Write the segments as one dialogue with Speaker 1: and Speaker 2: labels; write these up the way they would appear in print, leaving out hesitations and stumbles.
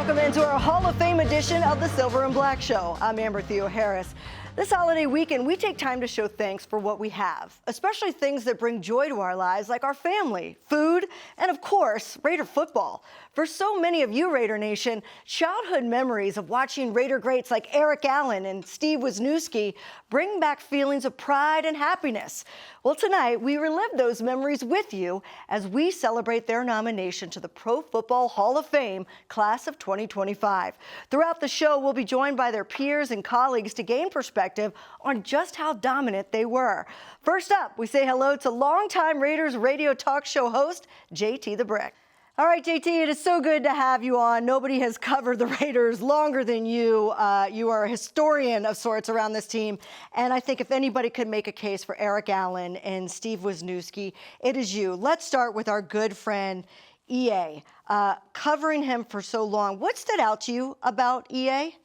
Speaker 1: Welcome into our Hall of Fame edition of the Silver and Black Show. I'm Amber Theo Harris. This holiday weekend, we take time to show thanks for what we have, especially things that bring joy to our lives, like our family, food, and of course, Raider football. For so many of you, Raider Nation, childhood memories of watching Raider greats like Eric Allen and Steve Wisniewski bring back feelings of pride and happiness. Well, tonight, we relive those memories with you as we celebrate their nomination to the Pro Football Hall of Fame class of 2025. Throughout the show, we'll be joined by their peers and colleagues to gain perspective on just how dominant they were. First up, we say hello to longtime Raiders radio talk show host, JT the Brick. All right, JT, it is so good to have you on. Nobody has covered the Raiders longer than you. You are a historian of sorts around this team. And I think if anybody could make a case for Eric Allen and Steve Wisniewski, it is you. Let's start with our good friend, EA. Covering him for so long, what stood out to you about EA?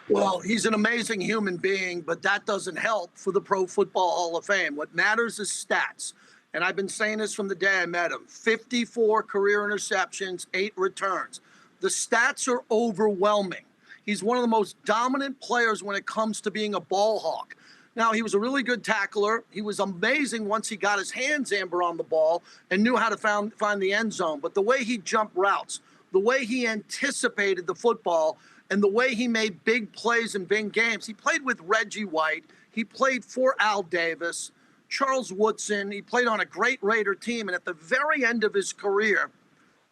Speaker 2: Well, he's an amazing human being, but that doesn't help for the Pro Football Hall of Fame. What matters is stats. And I've been saying this from the day I met him. 54 career interceptions, 8 returns. The stats are overwhelming. He's one of the most dominant players when it comes to being a ball hawk. Now, he was a really good tackler. He was amazing once he got his hands, Amber, on the ball and knew how to find the end zone. But the way he jumped routes, the way he anticipated the football, and the way he made big plays in big games. He played with Reggie White. He played for Al Davis, Charles Woodson. He played on a great Raider team. And at the very end of his career,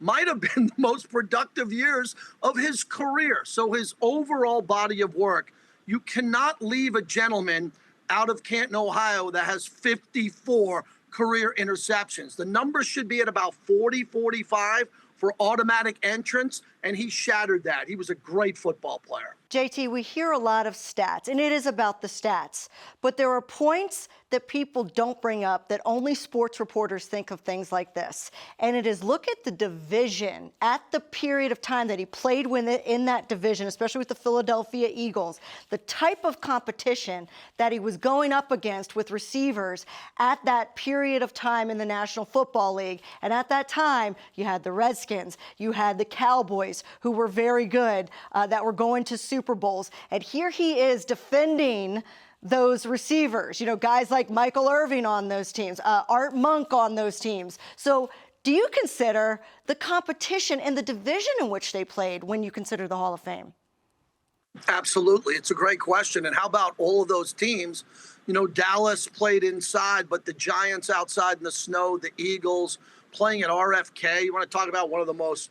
Speaker 2: might have been the most productive years of his career. So his overall body of work, you cannot leave a gentleman out of Canton, Ohio that has 54 career interceptions. The number should be at about 40, 45 for automatic entrance, and he shattered that. He was a great football player.
Speaker 1: JT, we hear a lot of stats, and it is about the stats, but there are points that people don't bring up that only sports reporters think of things like this. And it is look at the division at the period of time that he played in that division, especially with the Philadelphia Eagles, the type of competition that he was going up against with receivers at that period of time in the National Football League. And at that time, you had the Redskins, you had the Cowboys, who were very good, that were going to Super Bowls. And here he is defending those receivers, you know, guys like Michael Irving on those teams, Art Monk on those teams. So do you consider the competition and the division in which they played when you consider the Hall of Fame?
Speaker 2: Absolutely. It's a great question. And how about all of those teams? You know, Dallas played inside, but the Giants outside in the snow, the Eagles playing at RFK. You want to talk about one of the most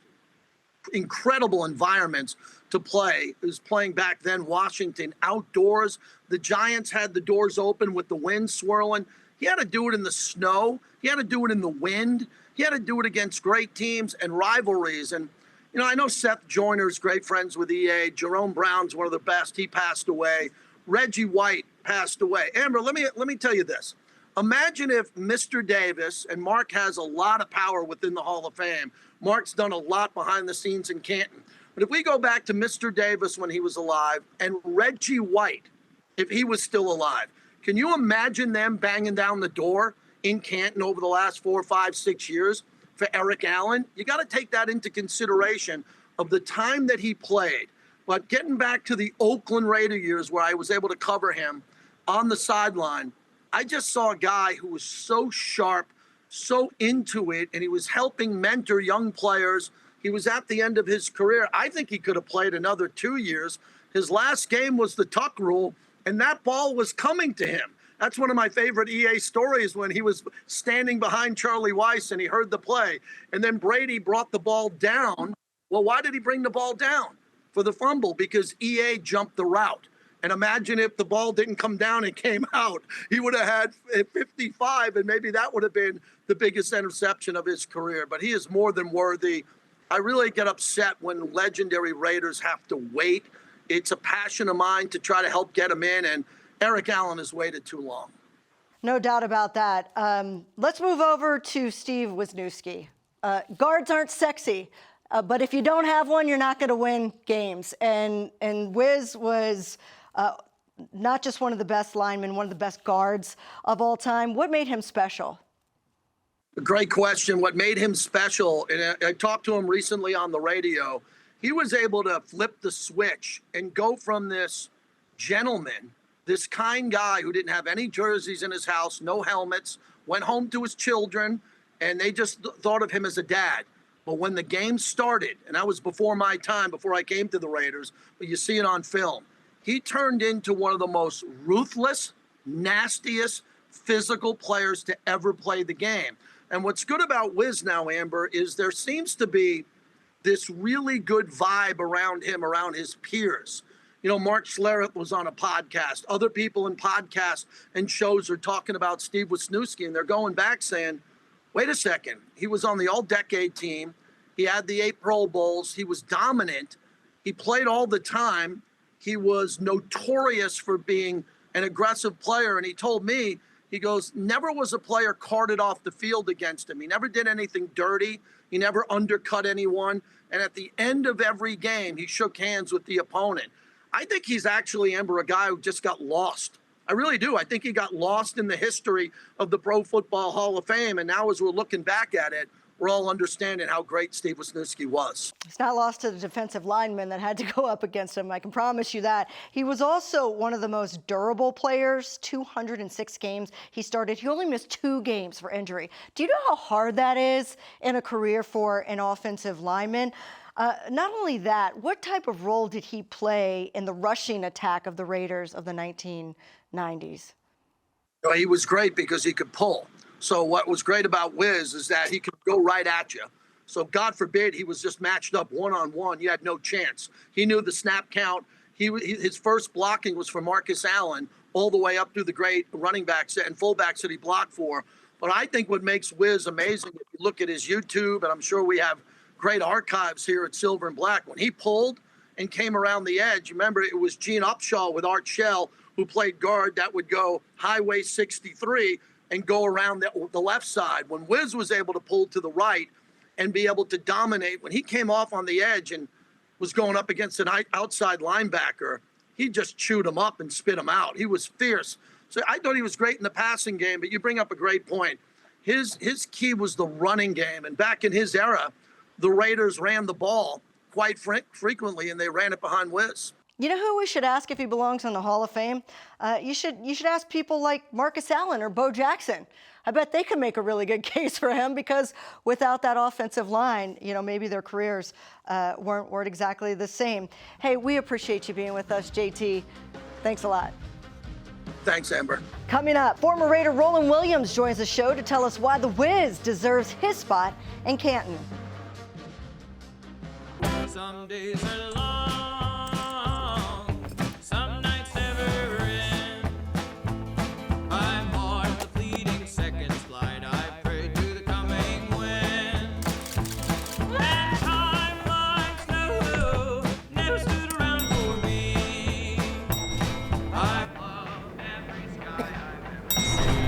Speaker 2: incredible environments to play. It was playing back then, Washington, outdoors. The Giants had the doors open with the wind swirling. He had to do it in the snow. He had to do it in the wind. He had to do it against great teams and rivalries. And, you know, I know Seth Joyner's great friends with EA. Jerome Brown's one of the best. He passed away. Reggie White passed away. Amber, let me tell you this. Imagine if Mr. Davis, and Mark has a lot of power within the Hall of Fame. Mark's done a lot behind the scenes in Canton. But if we go back to Mr. Davis when he was alive and Reggie White, if he was still alive, can you imagine them banging down the door in Canton over the last 4, 5, 6 years for Eric Allen? You got to take that into consideration of the time that he played. But getting back to the Oakland Raider years where I was able to cover him on the sideline, I just saw a guy who was so sharp, so into it, and he was helping mentor young players. He was at the end of his career. I think he could have played another 2 years. His last game was the tuck rule, and that ball was coming to him. That's one of my favorite EA stories, when he was standing behind Charlie Weiss and he heard the play. And then Brady brought the ball down. Well, why did he bring the ball down? For the fumble, because EA jumped the route. And imagine if the ball didn't come down and came out. He would have had 55, and maybe that would have been the biggest interception of his career. But he is more than worthy. I really get upset when legendary Raiders have to wait. It's a passion of mine to try to help get him in, and Eric Allen has waited too long.
Speaker 1: No doubt about that. Let's move over to Steve Wisniewski. Guards aren't sexy, but if you don't have one, you're not going to win games. And Wiz was not just one of the best linemen, one of the best guards of all time. What made him special?
Speaker 2: Great question. What made him special, and I talked to him recently on the radio, he was able to flip the switch and go from this gentleman, this kind guy who didn't have any jerseys in his house, no helmets, went home to his children, and they just thought of him as a dad. But when the game started, and that was before my time, before I came to the Raiders, but you see it on film, he turned into one of the most ruthless, nastiest, physical players to ever play the game. And what's good about Wiz now, Amber, is there seems to be this really good vibe around him, around his peers. You know, Mark Schlereth was on a podcast. Other people in podcasts and shows are talking about Steve Wisniewski, and they're going back saying, wait a second, he was on the all-decade team. He had the 8 Pro Bowls. He was dominant. He played all the time. He was notorious for being an aggressive player. And he told me, he goes, never was a player carted off the field against him. He never did anything dirty. He never undercut anyone. And at the end of every game, he shook hands with the opponent. I think he's actually, Amber, a guy who just got lost. I really do. I think he got lost in the history of the Pro Football Hall of Fame. And now as we're looking back at it, we're all understanding how great Steve Wisniewski was.
Speaker 1: He's not lost to the defensive lineman that had to go up against him. I can promise you that. He was also one of the most durable players, 206 games he started. He only missed 2 games for injury. Do you know how hard that is in a career for an offensive lineman? Not only that, what type of role did he play in the rushing attack of the Raiders of the 1990s?
Speaker 2: Well, he was great because he could pull. So what was great about Wiz is that he could go right at you. So God forbid he was just matched up one-on-one. You had no chance. He knew the snap count. His first blocking was for Marcus Allen all the way up through the great running backs and fullbacks that he blocked for. But I think what makes Wiz amazing, if you look at his YouTube, and I'm sure we have great archives here at Silver and Black, when he pulled and came around the edge, remember it was Gene Upshaw with Art Shell who played guard that would go highway 63 and go around the left side. When Wiz was able to pull to the right and be able to dominate, when he came off on the edge and was going up against an outside linebacker, he just chewed him up and spit him out. He was fierce. So I thought he was great in the passing game, but you bring up a great point. His key was the running game. And back in his era, the Raiders ran the ball quite frequently, and they ran it behind Wiz.
Speaker 1: You know who we should ask if he belongs in the Hall of Fame? You should ask people like Marcus Allen or Bo Jackson. I bet they could make a really good case for him, because without that offensive line, you know, maybe their careers weren't exactly the same. Hey, we appreciate you being with us, JT. Thanks a lot.
Speaker 2: Thanks, Amber.
Speaker 1: Coming up, former Raider Roland Williams joins the show to tell us why the Wiz deserves his spot in Canton.
Speaker 3: Some days are long, some nights never end. I'm on the fleeting seconds flight. I pray to the coming wind. And timelines never stood around for me. I've loved every sky I've ever seen.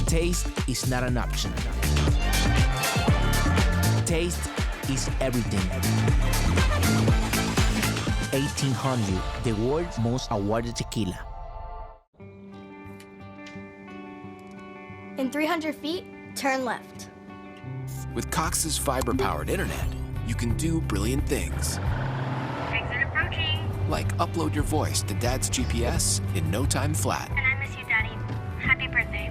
Speaker 4: Taste is not an option. Taste is everything. 1800, the world's most awarded tequila.
Speaker 5: In 300 feet, turn left.
Speaker 6: With Cox's fiber-powered internet, you can do brilliant things.
Speaker 7: Exit approaching.
Speaker 6: Like upload your voice to Dad's GPS in no time flat.
Speaker 7: And I miss you, Daddy. Happy birthday.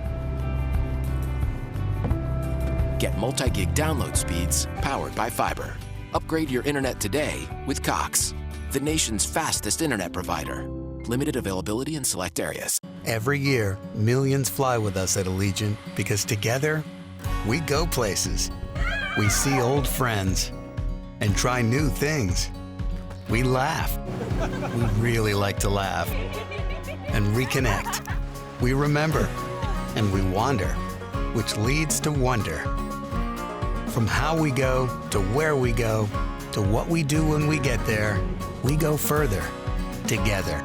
Speaker 6: Get multi-gig download speeds powered by fiber. Upgrade your internet today with Cox, the nation's fastest internet provider. Limited availability in select areas.
Speaker 8: Every year, millions fly with us at Allegiant because together, we go places. We see old friends and try new things. We laugh. We really like to laugh. And reconnect. We remember. And we wander, which leads to wonder. From how we go to where we go to what we do when we get there, we go further together.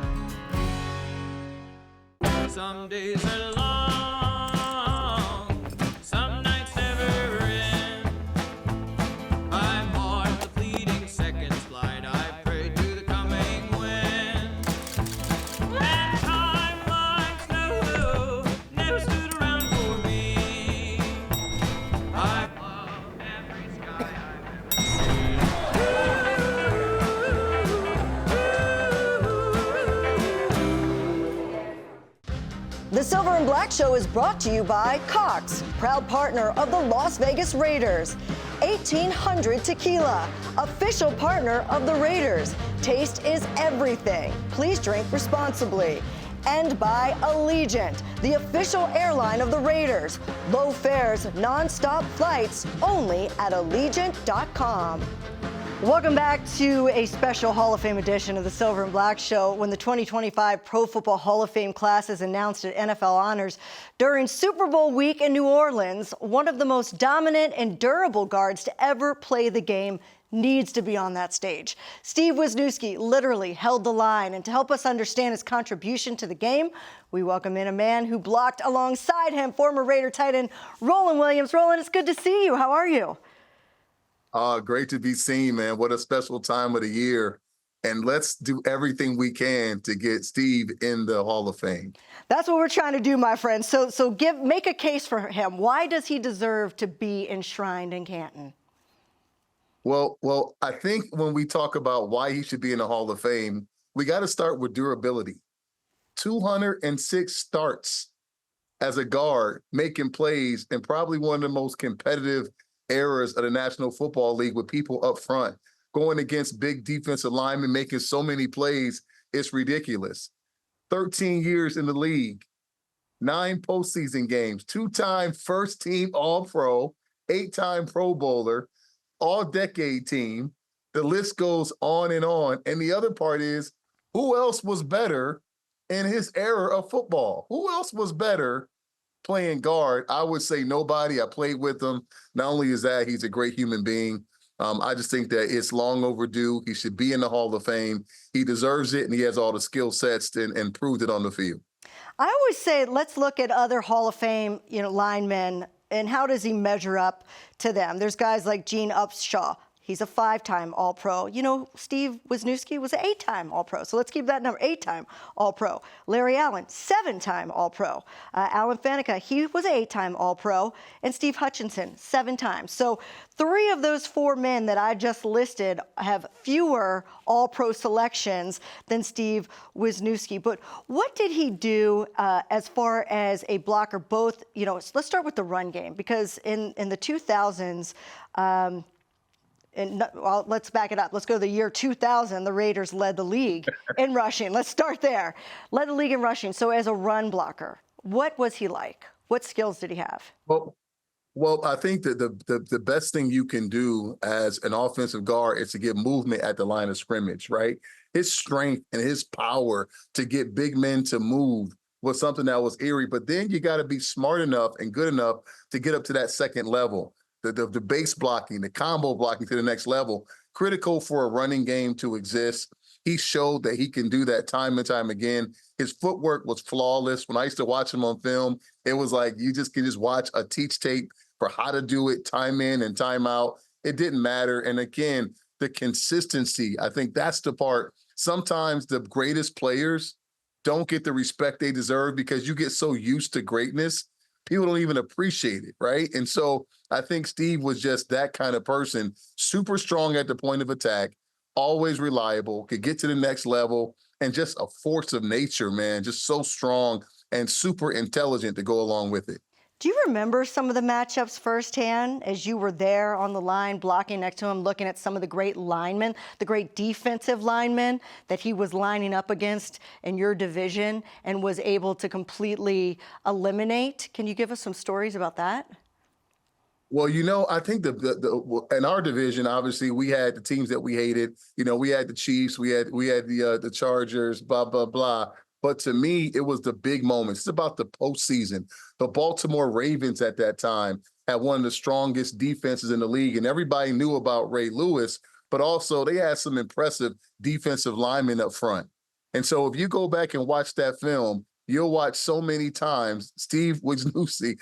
Speaker 3: Some days are long, some nights never end. I'm on the fleeting seconds flight. I pray to the coming wind. And time like snow never stood around for me. I've loved every sky I've
Speaker 1: The Silver and Black Show is brought to you by Cox, proud partner of the Las Vegas Raiders. 1800 Tequila, official partner of the Raiders. Taste is everything. Please drink responsibly. And by Allegiant, the official airline of the Raiders. Low fares, non-stop flights, only at Allegiant.com. Welcome back to a special Hall of Fame edition of the Silver and Black Show. When the 2025 Pro Football Hall of Fame class is announced at NFL Honors during Super Bowl week in New Orleans, one of the most dominant and durable guards to ever play the game needs to be on that stage. Steve Wisniewski literally held the line, and to help us understand his contribution to the game, we welcome in a man who blocked alongside him, former Raider tight end Roland Williams. Roland, it's good to see you. How are you?
Speaker 9: Great to be seen, man. What a special time of the year. And let's do everything we can to get Steve in the Hall of Fame.
Speaker 1: That's what we're trying to do, my friend. So make a case for him. Why does he deserve to be enshrined in Canton?
Speaker 9: Well, I think when we talk about why he should be in the Hall of Fame, we got to start with durability. 206 starts as a guard, making plays, and probably one of the most competitive eras of the National Football League with people up front, going against big defensive linemen, making so many plays, it's ridiculous. 13 years in the league, 9 postseason games, 2-time first-team All-Pro, 8-time Pro Bowler, all-decade team. The list goes on. And the other part is, who else was better in his era of football? Who else was better playing guard? I would say nobody. I played with him. Not only is that, he's a great human being. I just think that it's long overdue. He should be in the Hall of Fame. He deserves it, and he has all the skill sets and proved it on the field.
Speaker 1: I always say, let's look at other Hall of Fame, linemen, and how does he measure up to them? There's guys like Gene Upshaw. He's a 5-time All-Pro. Steve Wisniewski was an 8-time All-Pro. So let's keep that number, 8-time All-Pro. Larry Allen, 7-time All-Pro. Alan Faneca, he was an 8-time All-Pro. And Steve Hutchinson, 7 times. So 3 of those 4 men that I just listed have fewer All-Pro selections than Steve Wisniewski. But what did he do as far as a blocker? Both, let's start with the run game. Because in the 2000s, let's back it up. Let's go to the year 2000. The Raiders led the league in rushing. Let's start there. Led the league in rushing. So as a run blocker, what was he like? What skills did he have?
Speaker 9: Well, I think that the best thing you can do as an offensive guard is to get movement at the line of scrimmage, right? His strength and his power to get big men to move was something that was eerie. But then you got to be smart enough and good enough to get up to that second level. The base blocking, the combo blocking to the next level, critical for a running game to exist. He showed that he can do that time and time again. His footwork was flawless. When I used to watch him on film, it was like you can watch a teach tape for how to do it, time in and time out. It didn't matter. And again, the consistency, I think that's the part. Sometimes the greatest players don't get the respect they deserve because you get so used to greatness. People don't even appreciate it, right? And so I think Steve was just that kind of person, super strong at the point of attack, always reliable, could get to the next level, and just a force of nature, man, just so strong and super intelligent to go along with it.
Speaker 1: Do you remember some of the matchups firsthand as you were there on the line, blocking next to him, looking at some of the great linemen, the great defensive linemen that he was lining up against in your division and was able to completely eliminate? Can you give us some stories about that?
Speaker 9: Well, I think in our division, obviously, we had the teams that we hated. We had the Chiefs, we had the Chargers, blah blah blah. But to me, it was the big moments. It's about the postseason. The Baltimore Ravens at that time had one of the strongest defenses in the league, and everybody knew about Ray Lewis. But also, they had some impressive defensive linemen up front. And so, if you go back and watch that film, you'll watch so many times Steve Wisniewski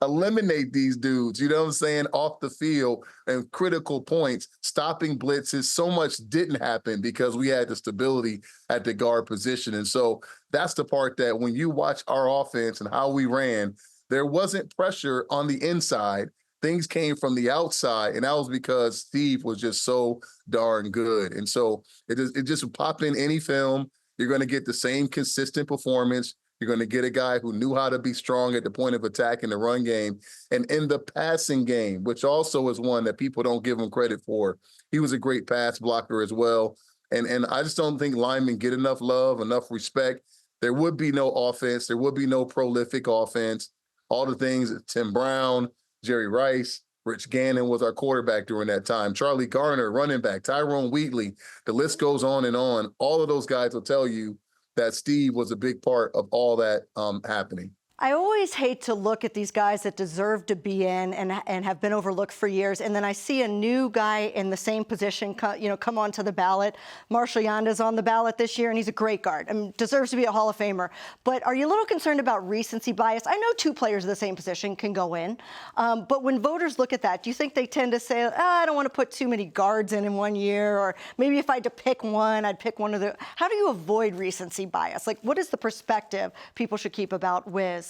Speaker 9: eliminate these dudes, you know what I'm saying, off the field and critical points, stopping blitzes. So much didn't happen because we had the stability at the guard position. And so that's the part that when you watch our offense and how we ran, there wasn't pressure on the inside. Things came from the outside, and that was because Steve was just so darn good. And so it just pop in any film. You're going to get the same consistent performance. You're going to get a guy who knew how to be strong at the point of attack in the run game. And in the passing game, which also is one that people don't give him credit for, he was a great pass blocker as well. And I just don't think linemen get enough love, enough respect. There would be no offense. There would be no prolific offense. All the things, Tim Brown, Jerry Rice, Rich Gannon was our quarterback during that time. Charlie Garner, running back, Tyrone Wheatley. The list goes on and on. All of those guys will tell you that Steve was a big part of all that happening.
Speaker 1: I always hate to look at these guys that deserve to be in and have been overlooked for years, and then I see a new guy in the same position, come onto the ballot. Marshall Yanda's on the ballot this year, and he's a great guard. I mean, deserves to be a Hall of Famer. But are you a little concerned about recency bias? I know two players of the same position can go in, but when voters look at that, do you think they tend to say, I don't want to put too many guards in 1 year, or maybe if I had to pick one, I'd pick one of the... How do you avoid recency bias? Like, what is the perspective people should keep about Wiz?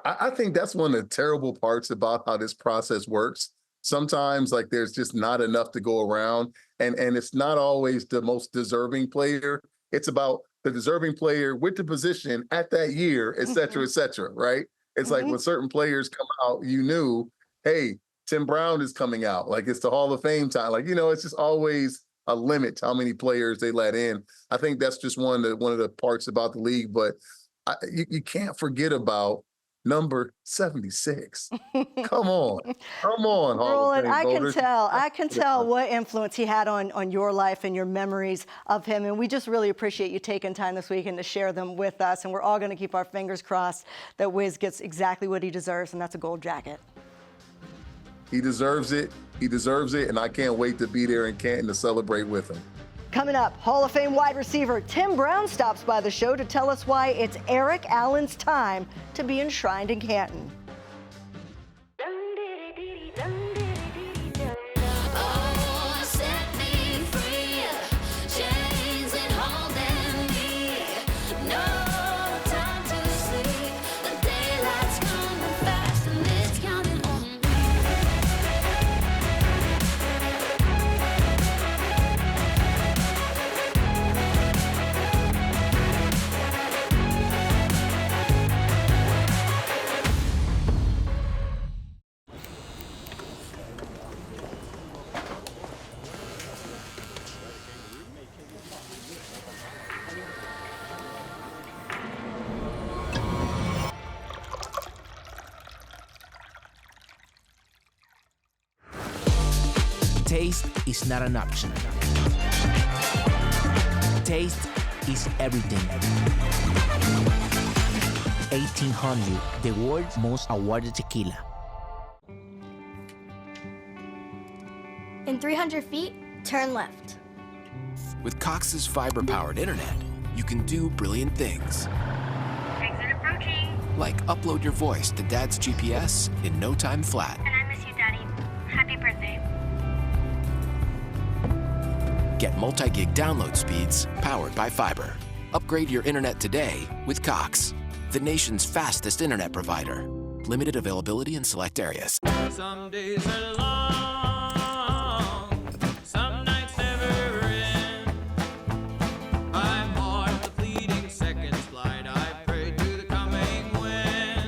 Speaker 9: I think that's one of the terrible parts about how this process works. Sometimes, like, there's just not enough to go around, and it's not always the most deserving player. It's about the deserving player with the position at that year, et cetera, right? It's like when certain players come out, you knew, hey, Tim Brown is coming out. Like, it's the Hall of Fame time. Like, it's just always a limit to how many players they let in. I think that's just one of the parts about the league, but you can't forget about number 76. Come on,
Speaker 1: Roland, I can tell
Speaker 9: Yeah.
Speaker 1: what influence he had on your life and your memories of him, and we just really appreciate you taking time this weekend to share them with us, and we're all going to keep our fingers crossed that Wiz gets exactly what he deserves, and that's a gold jacket.
Speaker 9: He deserves it, and I can't wait to be there in Canton to celebrate with him.
Speaker 1: Coming up, Hall of Fame wide receiver Tim Brown stops by the show to tell us why it's Eric Allen's time to be enshrined in Canton.
Speaker 4: Taste is not an option. Taste is everything. 1800, the world's most awarded tequila.
Speaker 5: In 300 feet, turn left.
Speaker 6: With Cox's fiber-powered internet, you can do brilliant things.
Speaker 7: Exit approaching.
Speaker 6: Like upload your voice to Dad's GPS in no time flat.
Speaker 7: And I miss you, Daddy. Happy birthday.
Speaker 6: Get multi-gig download speeds powered by fiber. Upgrade your internet today with Cox, the nation's fastest internet provider. Limited availability in select areas.
Speaker 3: Some days are long, some nights never end. I'm on the fleeting seconds flight. I pray to the coming wind.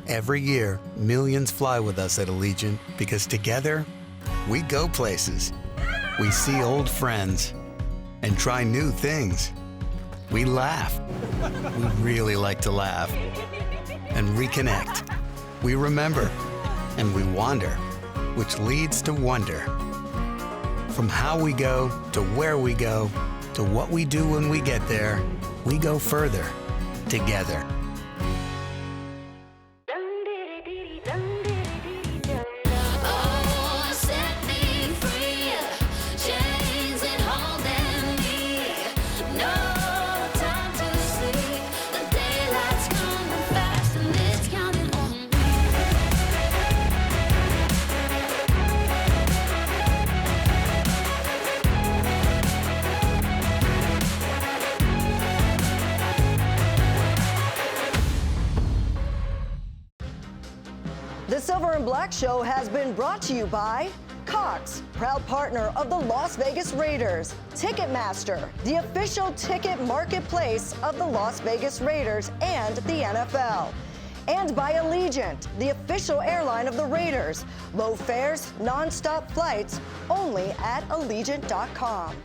Speaker 8: Every year, millions fly with us at Allegiant because together, we go places. We see old friends and try new things. We laugh. We really like to laugh. And reconnect. We remember. And we wander, which leads to wonder. From how we go to where we go to what we do when we get there, we go further together.
Speaker 1: The Silver and Black Show has been brought to you by Cox, proud partner of the Las Vegas Raiders, Ticketmaster, the official ticket marketplace of the Las Vegas Raiders and the NFL, and by Allegiant, the official airline of the Raiders. Low fares, nonstop flights, only at Allegiant.com.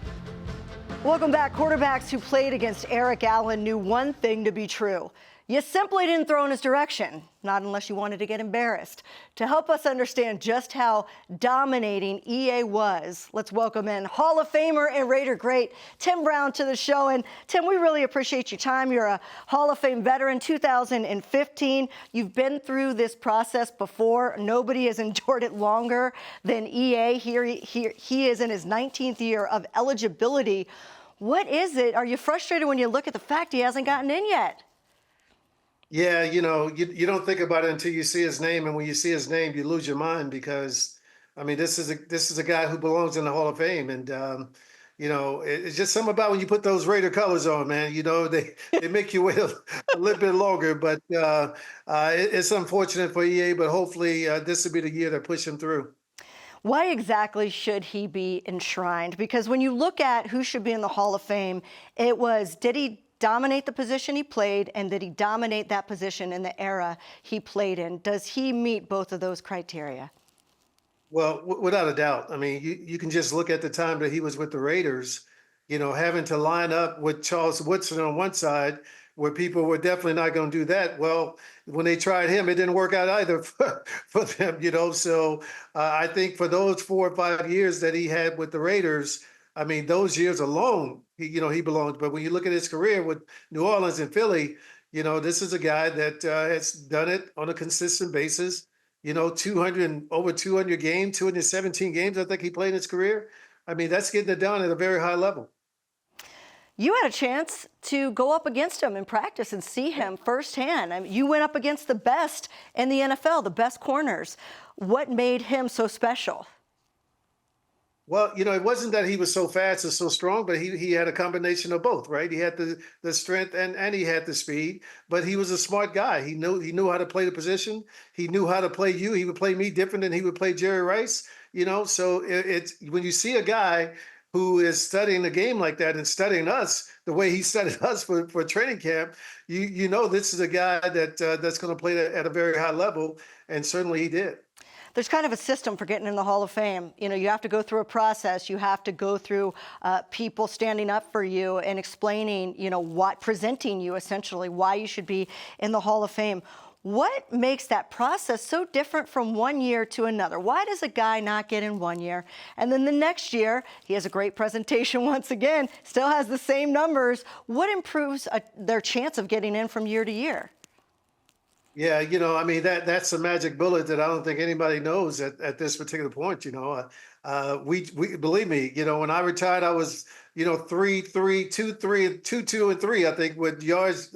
Speaker 1: Welcome back. Quarterbacks who played against Eric Allen knew one thing to be true. You simply didn't throw in his direction, not unless you wanted to get embarrassed. To help us understand just how dominating EA was, let's welcome in Hall of Famer and Raider great Tim Brown to the show. And Tim, we really appreciate your time. You're a Hall of Fame veteran, 2015. You've been through this process before. Nobody has endured it longer than EA. He is in his 19th year of eligibility. What is it? Are you frustrated when you look at the fact he hasn't gotten in yet?
Speaker 10: Yeah, you don't think about it until you see his name, and when you see his name, you lose your mind because, I mean, this is a guy who belongs in the Hall of Fame, and it's just something about when you put those Raider colors on, man. They make you wait a little bit longer, but it's unfortunate for EA, but hopefully this will be the year that push him through.
Speaker 1: Why exactly should he be enshrined? Because when you look at who should be in the Hall of Fame, it was, did he dominate the position he played, and did he dominate that position in the era he played in? Does he meet both of those criteria?
Speaker 10: Well, without a doubt. I mean, you can just look at the time that he was with the Raiders, having to line up with Charles Woodson on one side, where people were definitely not going to do that. Well, when they tried him, it didn't work out either for them, So I think for those 4 or 5 years that he had with the Raiders, I mean, those years alone, he belongs. But when you look at his career with New Orleans and Philly, this is a guy that has done it on a consistent basis. 200 games, 217 games, I think he played in his career. I mean, that's getting it done at a very high level.
Speaker 1: You had a chance to go up against him in practice and see him firsthand. I mean, you went up against the best in the NFL, the best corners. What made him so special?
Speaker 10: Well, it wasn't that he was so fast and so strong, but he had a combination of both, right? He had the strength and he had the speed, but he was a smart guy. He knew how to play the position. He knew how to play you. He would play me different than he would play Jerry Rice, So it's when you see a guy who is studying the game like that and studying us the way he studied us for training camp, you know this is a guy that's going to play at a very high level, and certainly he did.
Speaker 1: There's kind of a system for getting in the Hall of Fame. You have to go through a process. You have to go through people standing up for you and explaining, presenting you essentially why you should be in the Hall of Fame. What makes that process so different from one year to another? Why does a guy not get in one year, and then the next year he has a great presentation once again, still has the same numbers? What improves their chance of getting in from year to year?
Speaker 10: Yeah, I mean, that's a magic bullet that I don't think anybody knows at this particular point. We believe me, when I retired, I was 3, 3, 2, 3, 2, 2, and 3, I think, with yards,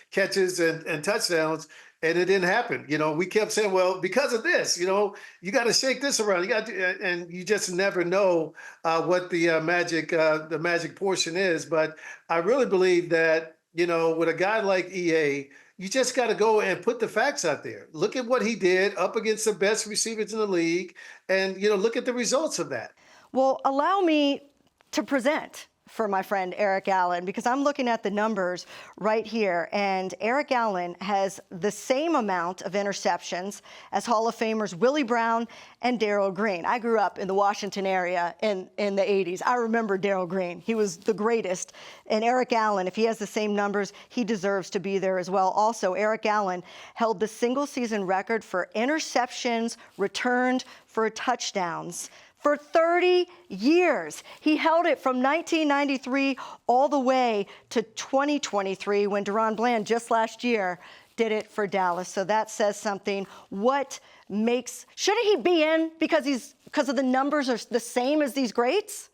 Speaker 10: catches, and touchdowns. And it didn't happen. We kept saying, well, because of this, you got to shake this around. You got to, and you just never know what the magic portion is. But I really believe that, with a guy like EA, you just got to go and put the facts out there. Look at what he did up against the best receivers in the league, and look at the results of that.
Speaker 1: Well, allow me to present for my friend Eric Allen, because I'm looking at the numbers right here, and Eric Allen has the same amount of interceptions as Hall of Famers Willie Brown and Darrell Green. I grew up in the Washington area in the 80s. I remember Darrell Green. He was the greatest. And Eric Allen, if he has the same numbers, he deserves to be there as well. Also, Eric Allen held the single-season record for interceptions returned for touchdowns for 30 years. He held it from 1993 all the way to 2023 when Deron Bland just last year did it for Dallas. So that says something. Shouldn't he be in because of the numbers are the same as these greats?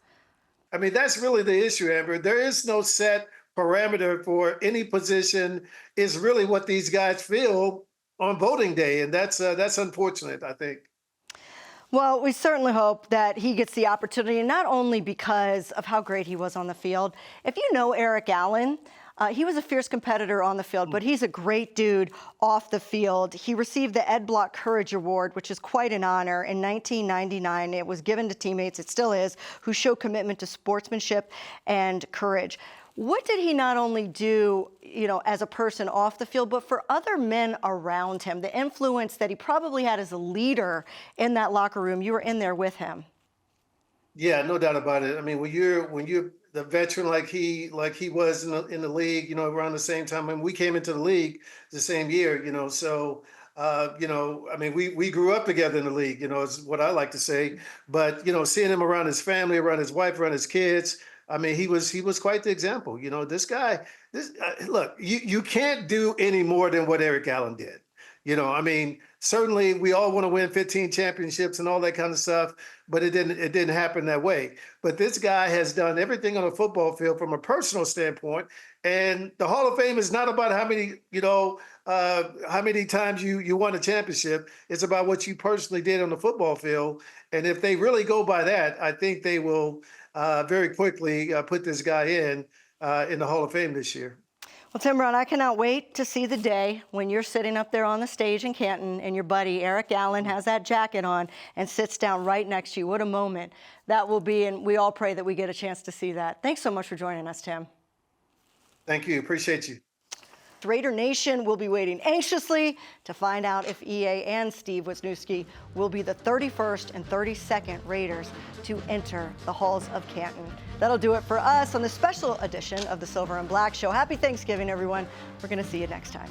Speaker 10: I mean, that's really the issue, Amber. There is no set parameter for any position. Is really what these guys feel on voting day, and that's unfortunate, I think.
Speaker 1: Well, we certainly hope that he gets the opportunity, not only because of how great he was on the field. If you know Eric Allen, he was a fierce competitor on the field, but he's a great dude off the field. He received the Ed Block Courage Award, which is quite an honor, in 1999. It was given to teammates, it still is, who show commitment to sportsmanship and courage. What did he not only do, as a person off the field, but for other men around him, the influence that he probably had as a leader in that locker room? You were in there with him.
Speaker 10: Yeah, no doubt about it. I mean, when you're the veteran like he was in the league, around the same time, and we came into the league the same year, so I mean, we grew up together in the league, is what I like to say. But seeing him around his family, around his wife, around his kids, I mean, he was quite the example. This guy. Look, you can't do any more than what Eric Allen did. I mean, certainly we all want to win 15 championships and all that kind of stuff, but it didn't happen that way. But this guy has done everything on a football field from a personal standpoint. And the Hall of Fame is not about how many times you won a championship. It's about what you personally did on the football field. And if they really go by that, I think they will very quickly put this guy in the Hall of Fame this year.
Speaker 1: Well, Tim Brown, I cannot wait to see the day when you're sitting up there on the stage in Canton and your buddy Eric Allen has that jacket on and sits down right next to you. What a moment that will be, and we all pray that we get a chance to see that. Thanks so much for joining us, Tim.
Speaker 10: Thank you. Appreciate you.
Speaker 1: Raider Nation will be waiting anxiously to find out if EA and Steve Wisniewski will be the 31st and 32nd Raiders to enter the halls of Canton. That'll do it for us on this special edition of the Silver and Black Show. Happy Thanksgiving, everyone. We're going to see you next time.